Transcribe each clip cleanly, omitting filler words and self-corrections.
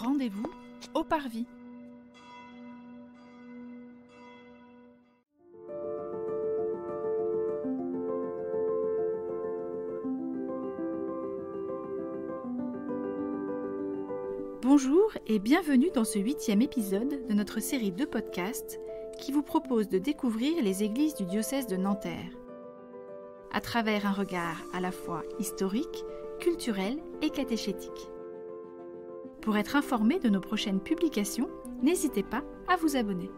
Rendez-vous au Parvis. Bonjour et bienvenue dans ce 8e épisode de notre série de podcasts qui vous propose de découvrir les églises du diocèse de Nanterre à travers un regard à la fois historique, culturel et catéchétique. Pour être informé de nos prochaines publications, n'hésitez pas à vous abonner.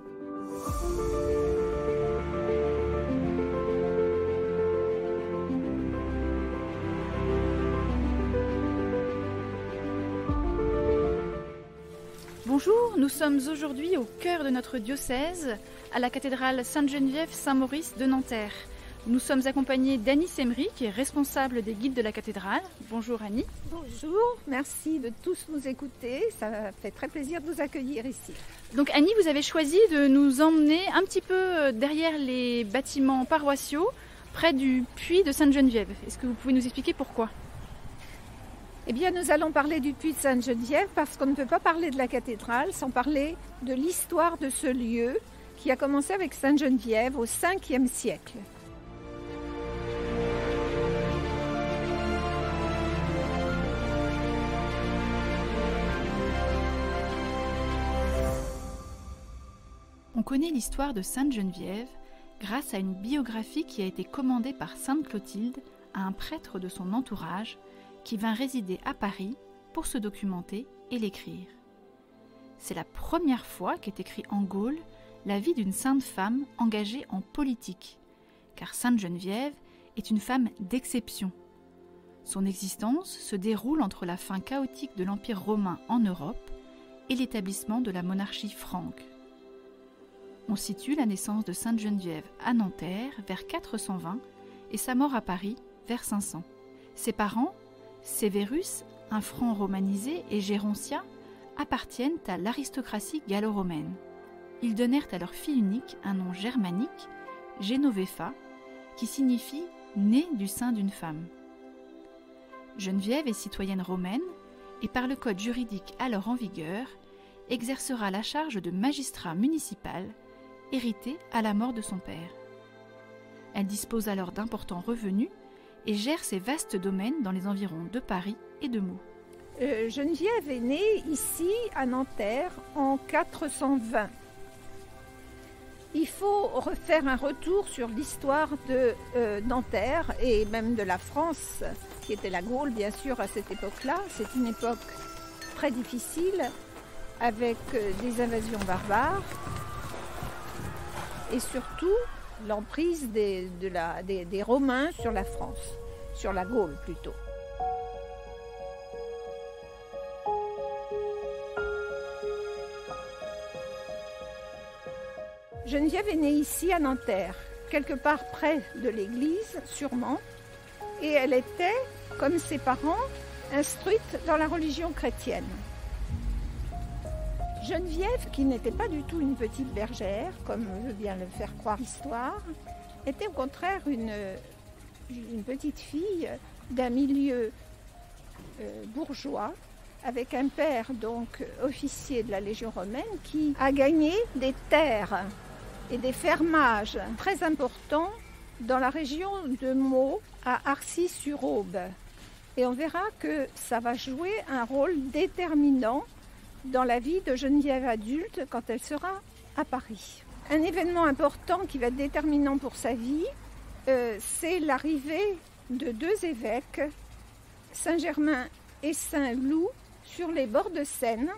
Bonjour, nous sommes aujourd'hui au cœur de notre diocèse, à la cathédrale Sainte-Geneviève-Saint-Maurice de Nanterre. Nous sommes accompagnés d'Annie Semry, qui est responsable des guides de la cathédrale. Bonjour Annie. Bonjour, merci de tous nous écouter. Ça fait très plaisir de vous accueillir ici. Donc Annie, vous avez choisi de nous emmener un petit peu derrière les bâtiments paroissiaux, près du puits de Sainte-Geneviève. Est-ce que vous pouvez nous expliquer pourquoi ? Eh bien, nous allons parler du puits de Sainte-Geneviève parce qu'on ne peut pas parler de la cathédrale sans parler de l'histoire de ce lieu qui a commencé avec Sainte-Geneviève au 5e siècle. On connaît l'histoire de Sainte-Geneviève grâce à une biographie qui a été commandée par Sainte Clotilde à un prêtre de son entourage qui vint résider à Paris pour se documenter et l'écrire. C'est la première fois qu'est écrit en Gaule la vie d'une sainte femme engagée en politique, car Sainte Geneviève est une femme d'exception. Son existence se déroule entre la fin chaotique de l'Empire romain en Europe et l'établissement de la monarchie franque. On situe la naissance de Sainte Geneviève à Nanterre vers 420 et sa mort à Paris vers 500. Ses parents, Sévérus, un franc romanisé, et Géroncia, appartiennent à l'aristocratie gallo-romaine. Ils donnèrent à leur fille unique un nom germanique, Genovefa, qui signifie « née du sein d'une femme ». Geneviève est citoyenne romaine et par le code juridique alors en vigueur, exercera la charge de magistrat municipal, hérité à la mort de son père. Elle dispose alors d'importants revenus et gère ses vastes domaines dans les environs de Paris et de Meaux. Geneviève est née ici à Nanterre en 420. Il faut refaire un retour sur l'histoire de Nanterre et même de la France, qui était la Gaule bien sûr à cette époque-là. C'est une époque très difficile avec des invasions barbares et surtout l'emprise des Romains sur la France, sur la Gaule plutôt. Geneviève est née ici à Nanterre, quelque part près de l'église, sûrement, et elle était, comme ses parents, instruite dans la religion chrétienne. Geneviève, qui n'était pas du tout une petite bergère, comme veut bien le faire croire l'histoire, était au contraire une petite fille d'un milieu bourgeois, avec un père donc officier de la Légion romaine qui a gagné des terres et des fermages très importants dans la région de Meaux, à Arcis-sur-Aube. Et on verra que ça va jouer un rôle déterminant dans la vie de Geneviève adulte quand elle sera à Paris. Un événement important qui va être déterminant pour sa vie, c'est l'arrivée de deux évêques, Saint-Germain et Saint-Loup, sur les bords de Seine,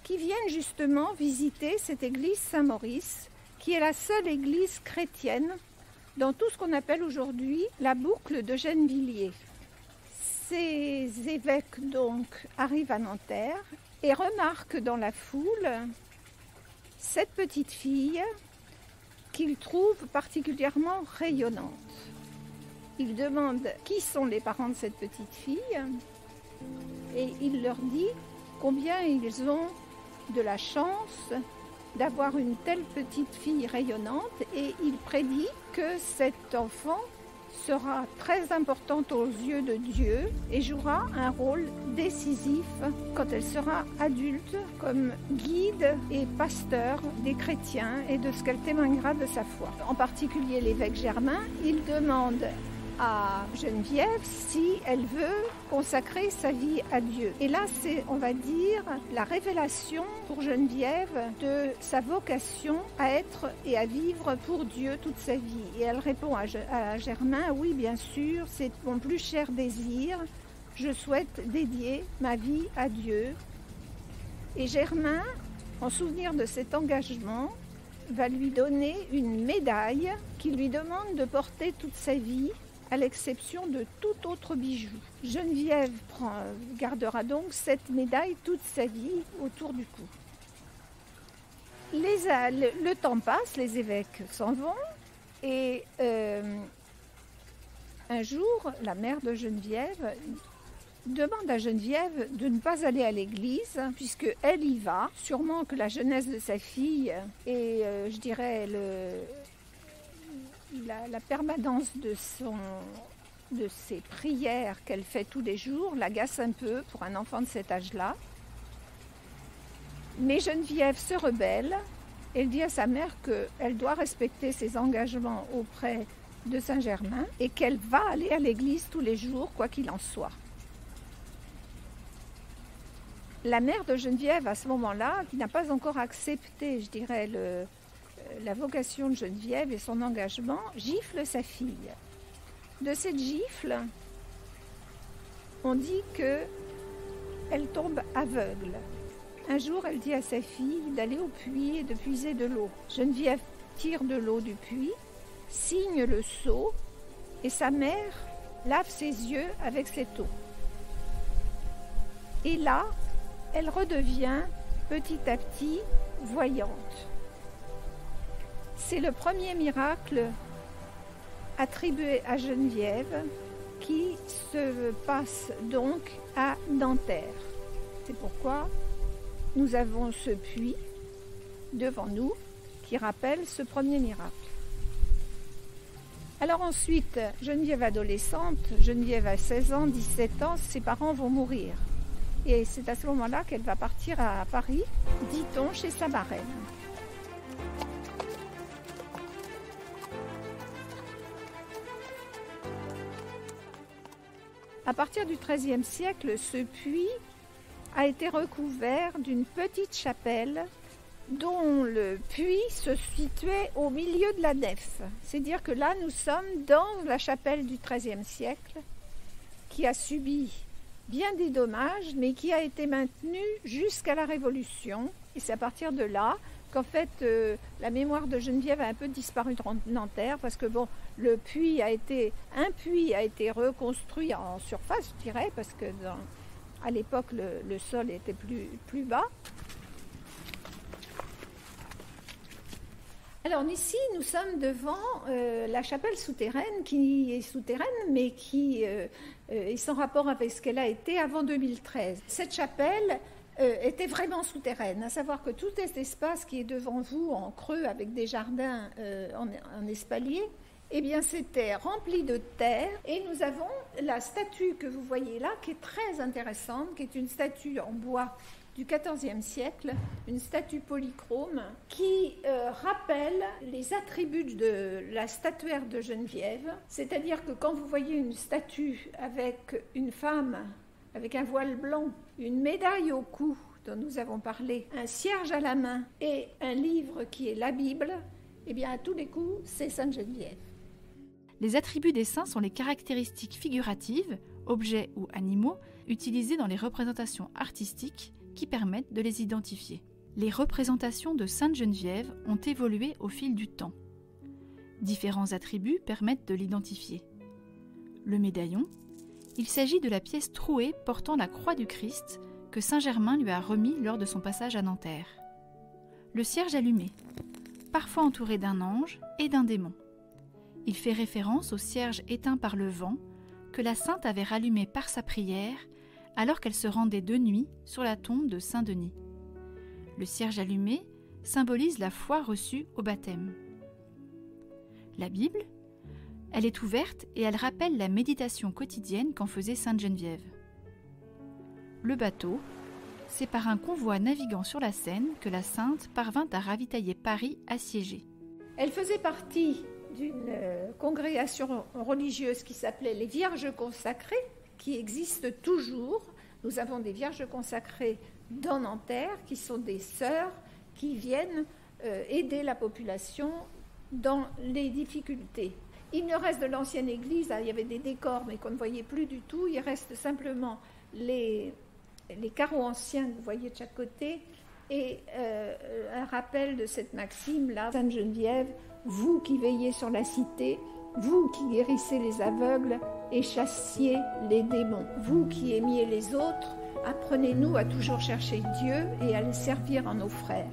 qui viennent justement visiter cette église Saint-Maurice, qui est la seule église chrétienne dans tout ce qu'on appelle aujourd'hui la boucle de Gennevilliers. Ces évêques donc arrivent à Nanterre et remarquent dans la foule cette petite fille qu'ils trouvent particulièrement rayonnante. Ils demandent qui sont les parents de cette petite fille et il leur dit combien ils ont de la chance d'avoir une telle petite fille rayonnante et il prédit que cet enfant sera très importante aux yeux de Dieu et jouera un rôle décisif quand elle sera adulte comme guide et pasteur des chrétiens et de ce qu'elle témoignera de sa foi. En particulier l'évêque Germain, il demande à Geneviève si elle veut consacrer sa vie à Dieu. Et là, c'est, on va dire, la révélation pour Geneviève de sa vocation à être et à vivre pour Dieu toute sa vie. Et elle répond à Germain, oui, bien sûr, c'est mon plus cher désir. Je souhaite dédier ma vie à Dieu. Et Germain, en souvenir de cet engagement, va lui donner une médaille qu'il lui demande de porter toute sa vie, à l'exception de tout autre bijou. Geneviève gardera donc cette médaille toute sa vie autour du cou. Le temps passe, les évêques s'en vont, et un jour, la mère de Geneviève demande à Geneviève de ne pas aller à l'église, puisqu'elle y va, sûrement que la jeunesse de sa fille et, je dirais, la permanence de ses prières qu'elle fait tous les jours l'agace un peu pour un enfant de cet âge-là. Mais Geneviève se rebelle. Elle dit à sa mère qu'elle doit respecter ses engagements auprès de Saint-Germain et qu'elle va aller à l'église tous les jours, quoi qu'il en soit. La mère de Geneviève, à ce moment-là, qui n'a pas encore accepté, je dirais, la vocation de Geneviève et son engagement, gifle sa fille. De cette gifle, on dit qu'elle tombe aveugle. Un jour, elle dit à sa fille d'aller au puits et de puiser de l'eau. Geneviève tire de l'eau du puits, signe le seau, et sa mère lave ses yeux avec cette eau. Et là, elle redevient petit à petit voyante. C'est le premier miracle attribué à Geneviève qui se passe donc à Nanterre. C'est pourquoi nous avons ce puits devant nous qui rappelle ce premier miracle. Alors ensuite, Geneviève adolescente, Geneviève a 16 ans, 17 ans, ses parents vont mourir. Et c'est à ce moment-là qu'elle va partir à Paris, dit-on, chez sa marraine. À partir du XIIIe siècle, ce puits a été recouvert d'une petite chapelle dont le puits se situait au milieu de la nef. C'est-à-dire que là, nous sommes dans la chapelle du XIIIe siècle qui a subi bien des dommages, mais qui a été maintenue jusqu'à la Révolution. Et c'est à partir de là qu'en fait, la mémoire de Geneviève a un peu disparu de Nanterre, parce que bon, un puits a été reconstruit en surface, je dirais, parce que à l'époque, le sol était plus bas. Alors ici, nous sommes devant la chapelle souterraine, qui est souterraine, mais qui est sans rapport avec ce qu'elle a été avant 2013. Cette chapelle était vraiment souterraine, à savoir que tout cet espace qui est devant vous, en creux, avec des jardins en espalier, eh bien c'était rempli de terre, et nous avons la statue que vous voyez là, qui est très intéressante, qui est une statue en bois du XIVe siècle, une statue polychrome qui rappelle les attributs de la statuaire de Geneviève. C'est-à-dire que quand vous voyez une statue avec une femme avec un voile blanc, une médaille au cou dont nous avons parlé, un cierge à la main et un livre qui est la Bible, eh bien à tous les coups, c'est Sainte Geneviève. Les attributs des saints sont les caractéristiques figuratives, objets ou animaux, utilisés dans les représentations artistiques qui permettent de les identifier. Les représentations de Sainte Geneviève ont évolué au fil du temps. Différents attributs permettent de l'identifier. Le médaillon, il s'agit de la pièce trouée portant la croix du Christ que Saint Germain lui a remis lors de son passage à Nanterre. Le cierge allumé, parfois entouré d'un ange et d'un démon. Il fait référence au cierge éteint par le vent que la sainte avait rallumé par sa prière alors qu'elle se rendait de nuit sur la tombe de Saint-Denis. Le cierge allumé symbolise la foi reçue au baptême. La Bible, Elle est ouverte et elle rappelle la méditation quotidienne qu'en faisait Sainte Geneviève. Le bateau, c'est par un convoi naviguant sur la Seine que la sainte parvint à ravitailler Paris assiégé. Elle faisait partie d'une congrégation religieuse qui s'appelait les Vierges consacrées, qui existe toujours. Nous avons des Vierges consacrées dans Nanterre, qui sont des sœurs qui viennent aider la population dans les difficultés. Il ne reste de l'ancienne église, il y avait des décors mais qu'on ne voyait plus du tout, il reste simplement les carreaux anciens que vous voyez de chaque côté et un rappel de cette maxime-là, Sainte Geneviève, vous qui veillez sur la cité, vous qui guérissez les aveugles et chassiez les démons, vous qui aimiez les autres, apprenez-nous à toujours chercher Dieu et à le servir en nos frères.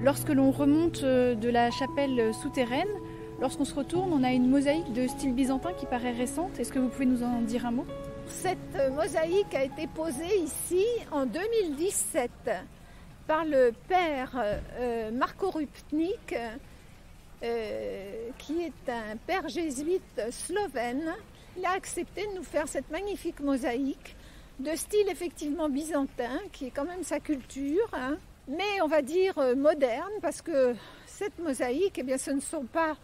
Lorsque l'on remonte de la chapelle souterraine, lorsqu'on se retourne, on a une mosaïque de style byzantin qui paraît récente. Est-ce que vous pouvez nous en dire un mot ? Cette mosaïque a été posée ici en 2017 par le père Marko Rupnik, qui est un père jésuite slovène. Il a accepté de nous faire cette magnifique mosaïque de style effectivement byzantin, qui est quand même sa culture, hein, mais on va dire moderne, parce que cette mosaïque, eh bien, ce ne sont pas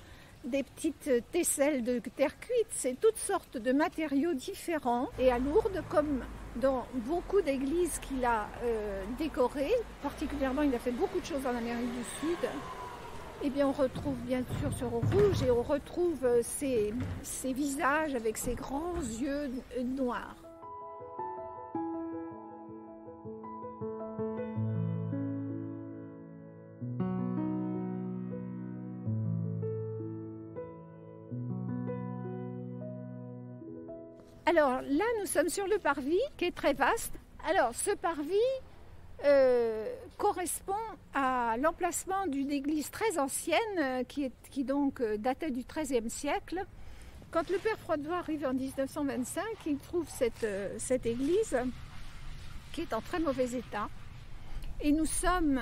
des petites tesselles de terre cuite, c'est toutes sortes de matériaux différents. Et à Lourdes, comme dans beaucoup d'églises qu'il a décorées, particulièrement il a fait beaucoup de choses en Amérique du Sud, eh bien on retrouve bien sûr ce rouge et on retrouve ces visages avec ces grands yeux noirs. Alors là, nous sommes sur le parvis qui est très vaste. Alors ce parvis correspond à l'emplacement d'une église très ancienne qui donc datait du XIIIe siècle. Quand le père Froideau arrive en 1925, il trouve cette église qui est en très mauvais état. Et nous sommes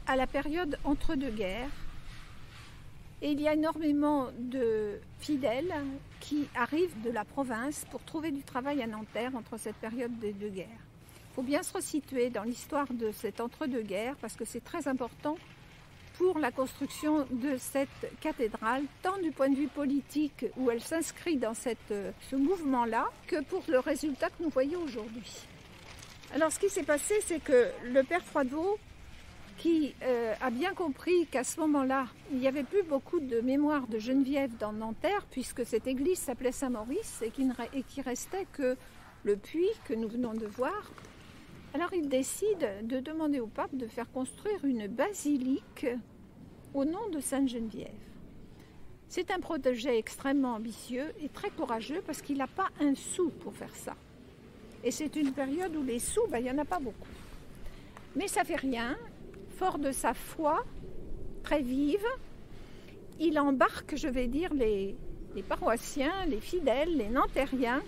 à la période entre deux guerres. Et il y a énormément de fidèles qui arrivent de la province pour trouver du travail à Nanterre entre cette période des deux guerres. Il faut bien se resituer dans l'histoire de cette entre-deux-guerres parce que c'est très important pour la construction de cette cathédrale, tant du point de vue politique où elle s'inscrit dans ce mouvement-là, que pour le résultat que nous voyons aujourd'hui. Alors ce qui s'est passé, c'est que le père Froideau, qui a bien compris qu'à ce moment-là, il n'y avait plus beaucoup de mémoire de Geneviève dans Nanterre, puisque cette église s'appelait Saint-Maurice et qu'il restait que le puits que nous venons de voir. Alors il décide de demander au pape de faire construire une basilique au nom de Sainte Geneviève. C'est un projet extrêmement ambitieux et très courageux parce qu'il n'a pas un sou pour faire ça. Et c'est une période où les sous, il n'y en a pas beaucoup. Mais ça ne fait rien. Fort de sa foi très vive, il embarque, je vais dire, les paroissiens, les fidèles, les Nantériens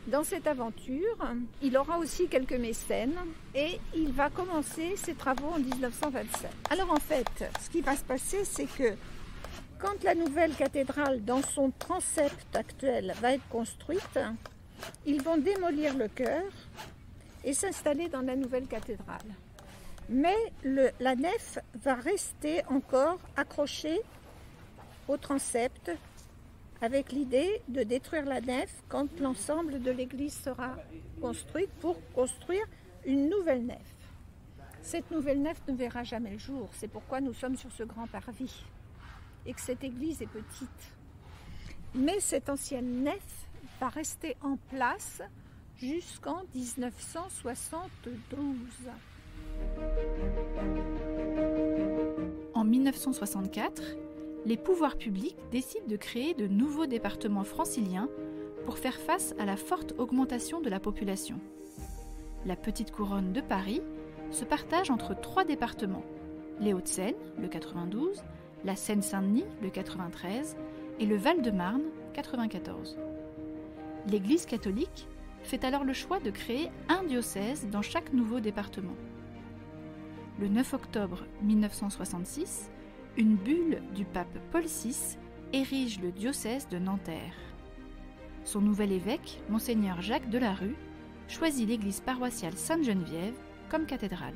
dans cette aventure. Il aura aussi quelques mécènes et il va commencer ses travaux en 1927. Alors en fait, ce qui va se passer, c'est que quand la nouvelle cathédrale, dans son transept actuel, va être construite, ils vont démolir le chœur et s'installer dans la nouvelle cathédrale. Mais la nef va rester encore accrochée au transept avec l'idée de détruire la nef quand l'ensemble de l'église sera construite pour construire une nouvelle nef. Cette nouvelle nef ne verra jamais le jour, c'est pourquoi nous sommes sur ce grand parvis et que cette église est petite. Mais cette ancienne nef va rester en place jusqu'en 1972. En 1964, les pouvoirs publics décident de créer de nouveaux départements franciliens pour faire face à la forte augmentation de la population. La petite couronne de Paris se partage entre 3 départements, les Hauts-de-Seine, le 92, la Seine-Saint-Denis, le 93 et le Val-de-Marne, 94. L'Église catholique fait alors le choix de créer un diocèse dans chaque nouveau département. Le 9 octobre 1966, une bulle du pape Paul VI érige le diocèse de Nanterre. Son nouvel évêque, Monseigneur Jacques Delarue, choisit l'église paroissiale Sainte-Geneviève comme cathédrale.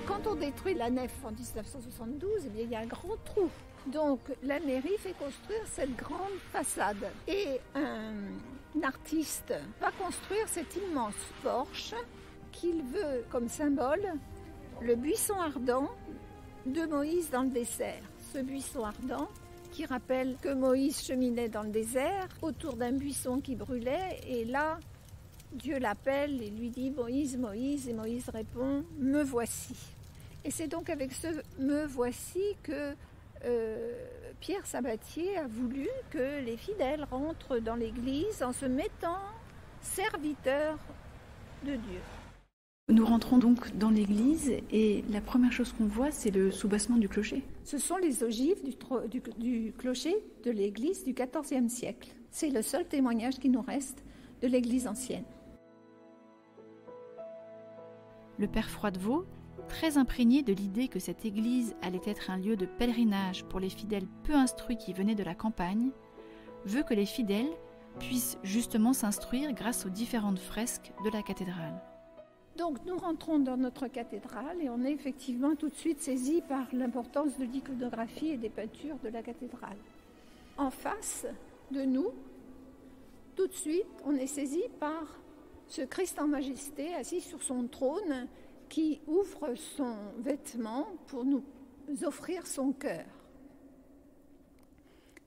Quand on détruit la nef en 1972, eh bien, il y a un grand trou. Donc la mairie fait construire cette grande façade. Et un artiste va construire cet immense porche qu'il veut comme symbole le buisson ardent de Moïse dans le désert. Ce buisson ardent qui rappelle que Moïse cheminait dans le désert autour d'un buisson qui brûlait, et là Dieu l'appelle et lui dit « Moïse, Moïse » et Moïse répond « Me voici ». Et c'est donc avec ce « Me voici » que Pierre Sabatier a voulu que les fidèles rentrent dans l'église en se mettant serviteurs de Dieu. Nous rentrons donc dans l'église et la première chose qu'on voit, c'est le soubassement du clocher. Ce sont les ogives du clocher de l'église du XIVe siècle. C'est le seul témoignage qui nous reste de l'église ancienne. Le père Froidevaux, très imprégné de l'idée que cette église allait être un lieu de pèlerinage pour les fidèles peu instruits qui venaient de la campagne, veut que les fidèles puissent justement s'instruire grâce aux différentes fresques de la cathédrale. Donc nous rentrons dans notre cathédrale et on est effectivement tout de suite saisi par l'importance de l'iconographie et des peintures de la cathédrale. En face de nous, tout de suite, on est saisi par ce Christ en majesté assis sur son trône qui ouvre son vêtement pour nous offrir son cœur.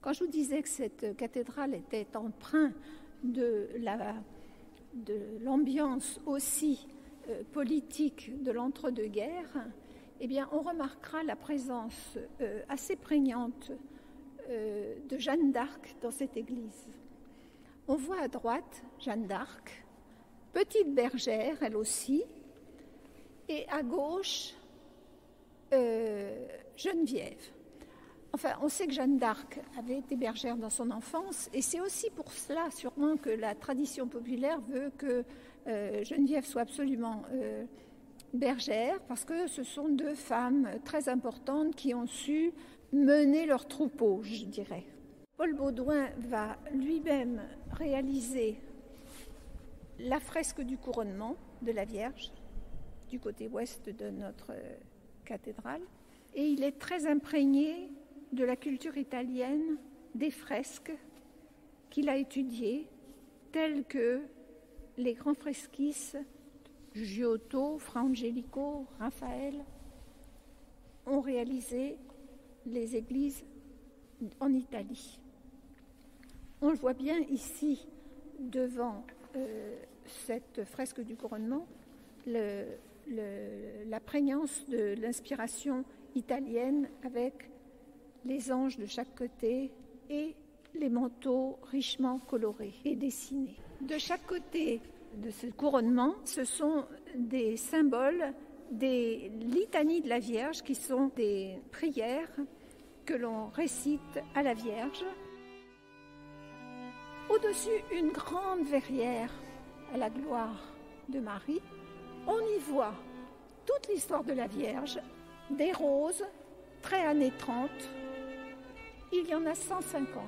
Quand je vous disais que cette cathédrale était empreinte de l'ambiance aussi politique de l'entre-deux-guerres, eh bien, on remarquera la présence assez prégnante de Jeanne d'Arc dans cette église. On voit à droite Jeanne d'Arc, petite bergère, elle aussi, et à gauche, Geneviève. Enfin, on sait que Jeanne d'Arc avait été bergère dans son enfance, et c'est aussi pour cela, sûrement, que la tradition populaire veut que Geneviève soit absolument bergère, parce que ce sont deux femmes très importantes qui ont su mener leur troupeau, je dirais. Paul Baudouin va lui-même réaliser la fresque du couronnement de la Vierge, du côté ouest de notre cathédrale, et il est très imprégné de la culture italienne, des fresques qu'il a étudiées, telles que les grands fresquistes Giotto, Fra Angelico, Raphaël ont réalisé les églises en Italie. On le voit bien ici, devant cette fresque du couronnement, la prégnance de l'inspiration italienne avec les anges de chaque côté et les manteaux richement colorés et dessinés. De chaque côté de ce couronnement, ce sont des symboles, des litanies de la Vierge qui sont des prières que l'on récite à la Vierge. Au-dessus, une grande verrière à la gloire de Marie. On y voit toute l'histoire de la Vierge, des roses, très années 30. Il y en a 150,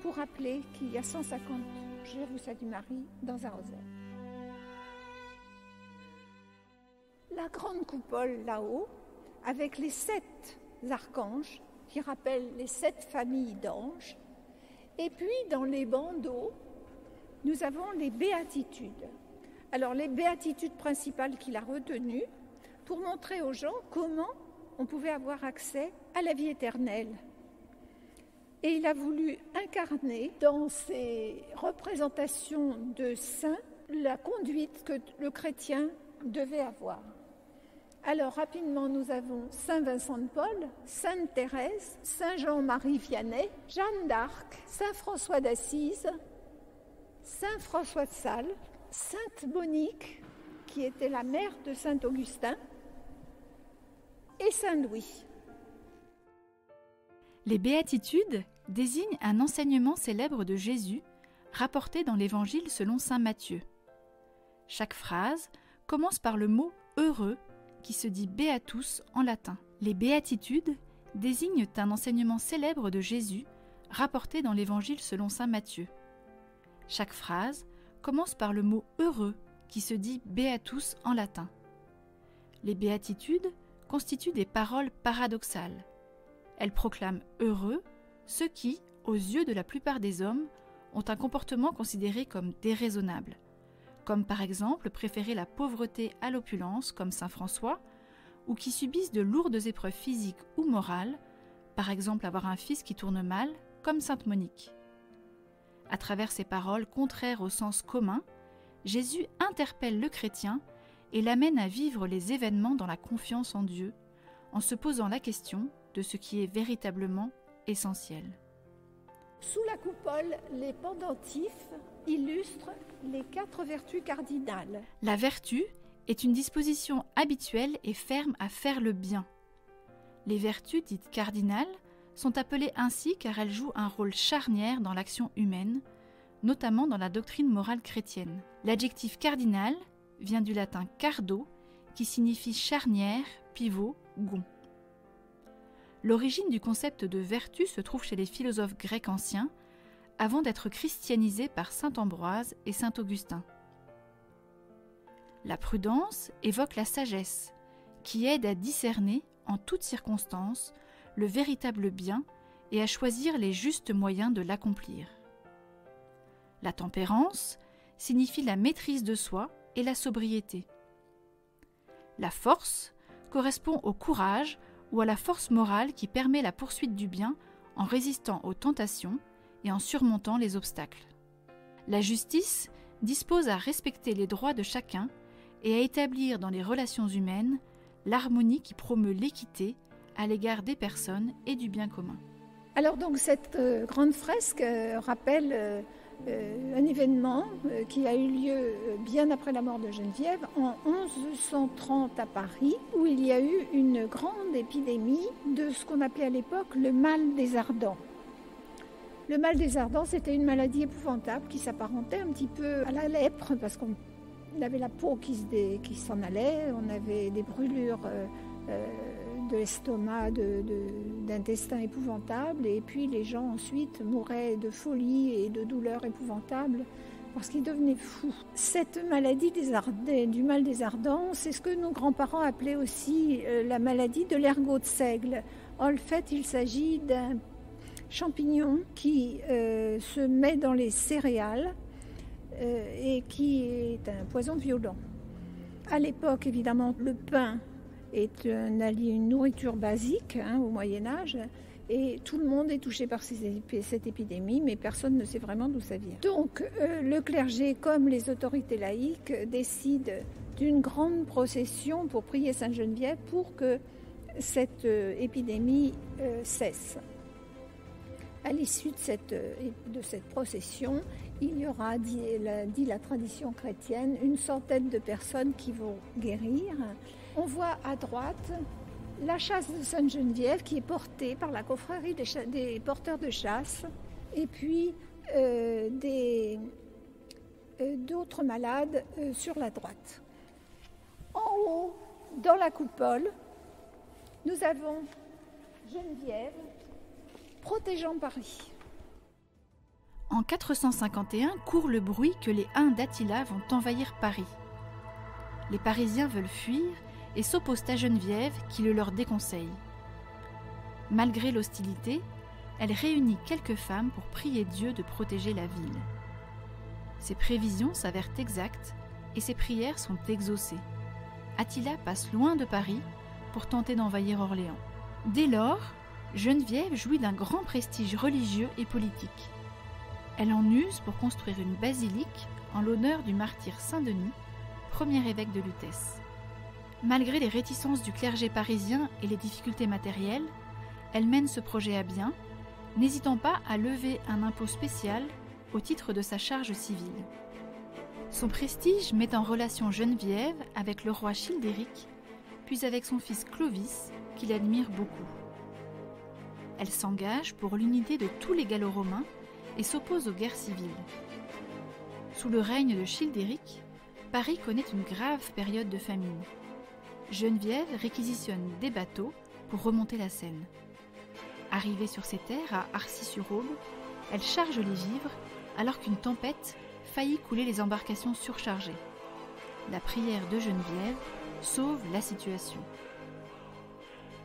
pour rappeler qu'il y a 150 Je vous salue Marie dans un rosaire. La grande coupole là-haut, avec les 7 archanges, qui rappellent les 7 familles d'anges. Et puis, dans les bandeaux, nous avons les béatitudes. Alors, les béatitudes principales qu'il a retenues pour montrer aux gens comment on pouvait avoir accès à la vie éternelle. Et il a voulu incarner dans ses représentations de saints la conduite que le chrétien devait avoir. Alors, rapidement, nous avons Saint Vincent de Paul, Sainte Thérèse, Saint Jean-Marie Vianney, Jeanne d'Arc, Saint François d'Assise, Saint François de Sales, Sainte Monique, qui était la mère de Saint Augustin, et Saint-Louis. Les béatitudes désignent un enseignement célèbre de Jésus rapporté dans l'Évangile selon saint Matthieu. Chaque phrase commence par le mot « heureux » qui se dit « beatus » en latin. Les béatitudes désignent un enseignement célèbre de Jésus rapporté dans l'Évangile selon saint Matthieu. Chaque phrase commence par le mot « heureux » qui se dit « beatus » en latin. Les béatitudes constituent des paroles paradoxales. Elles proclament heureux ceux qui, aux yeux de la plupart des hommes, ont un comportement considéré comme déraisonnable, comme par exemple préférer la pauvreté à l'opulence, comme saint François, ou qui subissent de lourdes épreuves physiques ou morales, par exemple avoir un fils qui tourne mal, comme sainte Monique. À travers ces paroles contraires au sens commun, Jésus interpelle le chrétien et l'amène à vivre les événements dans la confiance en Dieu, en se posant la question de ce qui est véritablement essentiel. Sous la coupole, les pendentifs illustrent les 4 vertus cardinales. La vertu est une disposition habituelle et ferme à faire le bien. Les vertus dites cardinales sont appelées ainsi car elles jouent un rôle charnière dans l'action humaine, notamment dans la doctrine morale chrétienne. L'adjectif cardinal vient du latin cardo, qui signifie charnière, pivot, gond. L'origine du concept de vertu se trouve chez les philosophes grecs anciens, avant d'être christianisés par saint Ambroise et saint Augustin. La prudence évoque la sagesse, qui aide à discerner, en toutes circonstances, le véritable bien et à choisir les justes moyens de l'accomplir. La tempérance signifie la maîtrise de soi et la sobriété. La force correspond au courage ou à la force morale qui permet la poursuite du bien en résistant aux tentations et en surmontant les obstacles. La justice dispose à respecter les droits de chacun et à établir dans les relations humaines l'harmonie qui promeut l'équité à l'égard des personnes et du bien commun. Alors donc cette grande fresque rappelle un événement qui a eu lieu bien après la mort de Geneviève en 1130 à Paris, où il y a eu une grande épidémie de ce qu'on appelait à l'époque le mal des ardents. Le mal des ardents, c'était une maladie épouvantable qui s'apparentait un petit peu à la lèpre, parce qu'on avait la peau qui s'en allait, on avait des brûlures de l'estomac, d'intestin épouvantables, et puis les gens ensuite mouraient de folie et de douleurs épouvantables parce qu'ils devenaient fous. Cette maladie du mal des ardents, c'est ce que nos grands-parents appelaient aussi la maladie de l'ergot de seigle. En fait, il s'agit d'un champignon qui se met dans les céréales et qui est un poison violent. À l'époque, évidemment, le pain est une nourriture basique au Moyen-Âge, et tout le monde est touché par cette épidémie, mais personne ne sait vraiment d'où ça vient. Donc le clergé, comme les autorités laïques, décident d'une grande procession pour prier Sainte Geneviève pour que cette épidémie cesse. À l'issue de cette procession, il y aura, dit la tradition chrétienne, une centaine de personnes qui vont guérir. On voit à droite la chasse de Sainte Geneviève qui est portée par la confrérie des porteurs de chasse, et puis d'autres malades sur la droite. En haut, dans la coupole, nous avons Geneviève protégeant Paris. En 451 court le bruit que les Huns d'Attila vont envahir Paris. Les Parisiens veulent fuir et s'opposent à Geneviève qui le leur déconseille. Malgré l'hostilité, elle réunit quelques femmes pour prier Dieu de protéger la ville. Ses prévisions s'avèrent exactes et ses prières sont exaucées. Attila passe loin de Paris pour tenter d'envahir Orléans. Dès lors, Geneviève jouit d'un grand prestige religieux et politique. Elle en use pour construire une basilique en l'honneur du martyr Saint-Denis, premier évêque de Lutèce. Malgré les réticences du clergé parisien et les difficultés matérielles, elle mène ce projet à bien, n'hésitant pas à lever un impôt spécial au titre de sa charge civile. Son prestige met en relation Geneviève avec le roi Childéric, puis avec son fils Clovis, qu'il admire beaucoup. Elle s'engage pour l'unité de tous les Gallo-romains et s'oppose aux guerres civiles. Sous le règne de Childéric, Paris connaît une grave période de famine. Geneviève réquisitionne des bateaux pour remonter la Seine. Arrivée sur ses terres à Arcis-sur-Aube, elle charge les vivres alors qu'une tempête faillit couler les embarcations surchargées. La prière de Geneviève sauve la situation.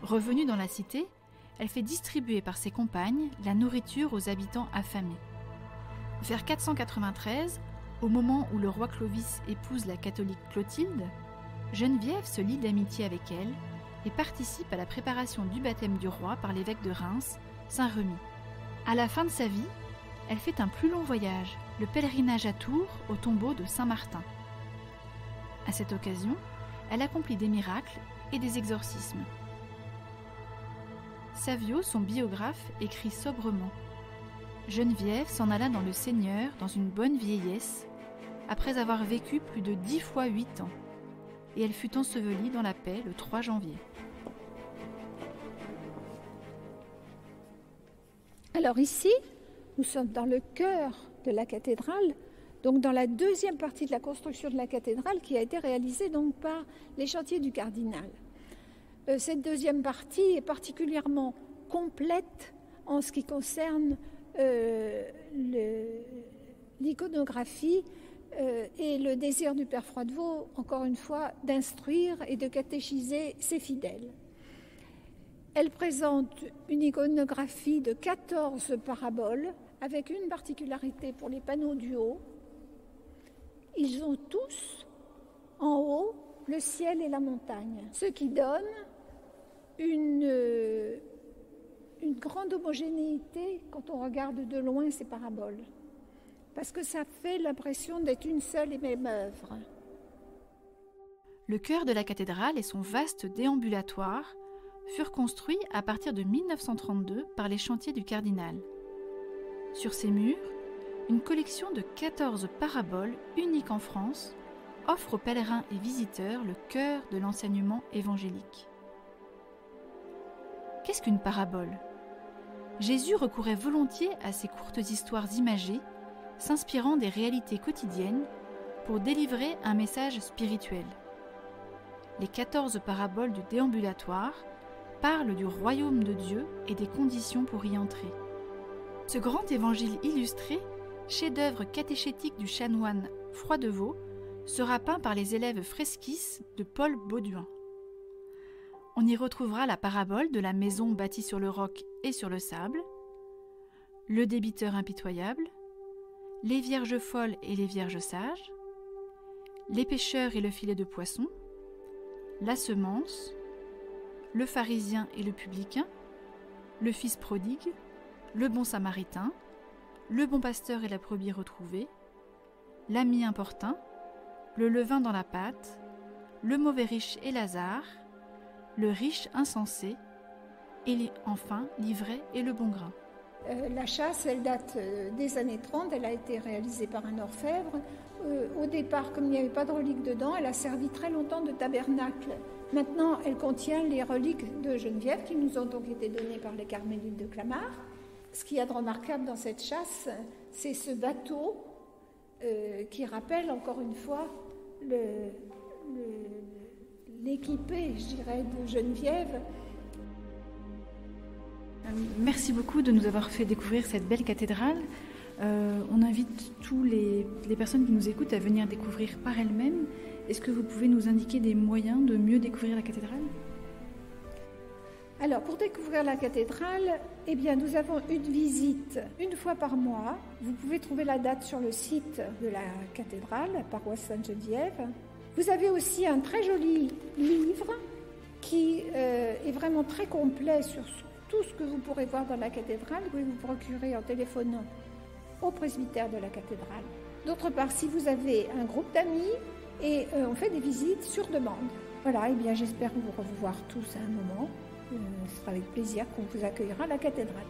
Revenue dans la cité, elle fait distribuer par ses compagnes la nourriture aux habitants affamés. Vers 493, au moment où le roi Clovis épouse la catholique Clotilde, Geneviève se lie d'amitié avec elle et participe à la préparation du baptême du roi par l'évêque de Reims, Saint Remi. À la fin de sa vie, elle fait un plus long voyage, le pèlerinage à Tours au tombeau de Saint Martin. À cette occasion, elle accomplit des miracles et des exorcismes. Savio, son biographe, écrit sobrement: Geneviève s'en alla dans le Seigneur dans une bonne vieillesse, après avoir vécu plus de 10 fois 8 ans, et elle fut ensevelie dans la paix le 3 janvier. Alors ici, nous sommes dans le cœur de la cathédrale, donc dans la deuxième partie de la construction de la cathédrale qui a été réalisée donc par les chantiers du cardinal. Cette deuxième partie est particulièrement complète en ce qui concerne l'iconographie et le désir du Père Froidevaux, encore une fois, d'instruire et de catéchiser ses fidèles. Elle présente une iconographie de 14 paraboles, avec une particularité pour les panneaux du haut. Ils ont tous en haut le ciel et la montagne, ce qui donne une grande homogénéité quand on regarde de loin ces paraboles, parce que ça fait l'impression d'être une seule et même œuvre. Le chœur de la cathédrale et son vaste déambulatoire furent construits à partir de 1932 par les chantiers du cardinal. Sur ces murs, une collection de 14 paraboles uniques en France offre aux pèlerins et visiteurs le cœur de l'enseignement évangélique. Qu'est-ce qu'une parabole ? Jésus recourait volontiers à ces courtes histoires imagées, s'inspirant des réalités quotidiennes pour délivrer un message spirituel. Les 14 paraboles du déambulatoire parlent du royaume de Dieu et des conditions pour y entrer. Ce grand évangile illustré, chef-d'œuvre catéchétique du chanoine Froidevaux, sera peint par les élèves fresquistes de Paul Bauduin. On y retrouvera la parabole de la maison bâtie sur le roc et sur le sable, le débiteur impitoyable, les vierges folles et les vierges sages, les pêcheurs et le filet de poisson, la semence, le pharisien et le publicain, le fils prodigue, le bon samaritain, le bon pasteur et la brebis retrouvée, l'ami importun, le levain dans la pâte, le mauvais riche et Lazare, le riche insensé, et enfin l'ivraie et le bon grain. La chasse, elle date des années 30, elle a été réalisée par un orfèvre. Au départ, comme il n'y avait pas de reliques dedans, elle a servi très longtemps de tabernacle. Maintenant, elle contient les reliques de Geneviève qui nous ont donc été données par les carmélites de Clamart. Ce qu'il y a de remarquable dans cette chasse, c'est ce bateau qui rappelle encore une fois l'équipée, je dirais, de Geneviève. Merci beaucoup de nous avoir fait découvrir cette belle cathédrale. On invite tous les personnes qui nous écoutent à venir découvrir par elles-mêmes. Est-ce que vous pouvez nous indiquer des moyens de mieux découvrir la cathédrale ? Alors, pour découvrir la cathédrale, eh bien, nous avons une visite une fois par mois. Vous pouvez trouver la date sur le site de la cathédrale, la paroisse Sainte-Geneviève. Vous avez aussi un très joli livre qui est vraiment très complet sur tout ce que vous pourrez voir dans la cathédrale. Vous pouvez vous procurer en téléphonant au presbytère de la cathédrale. D'autre part, si vous avez un groupe d'amis, et on fait des visites sur demande. Voilà, et bien j'espère vous revoir tous à un moment. Ce sera avec plaisir qu'on vous accueillera à la cathédrale.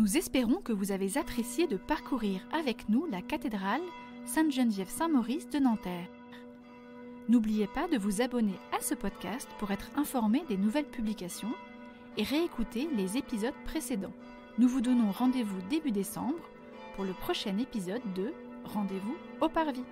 Nous espérons que vous avez apprécié de parcourir avec nous la cathédrale Sainte-Geneviève-Saint-Maurice de Nanterre. N'oubliez pas de vous abonner à ce podcast pour être informé des nouvelles publications et réécouter les épisodes précédents. Nous vous donnons rendez-vous début décembre pour le prochain épisode de Rendez-vous au Parvis.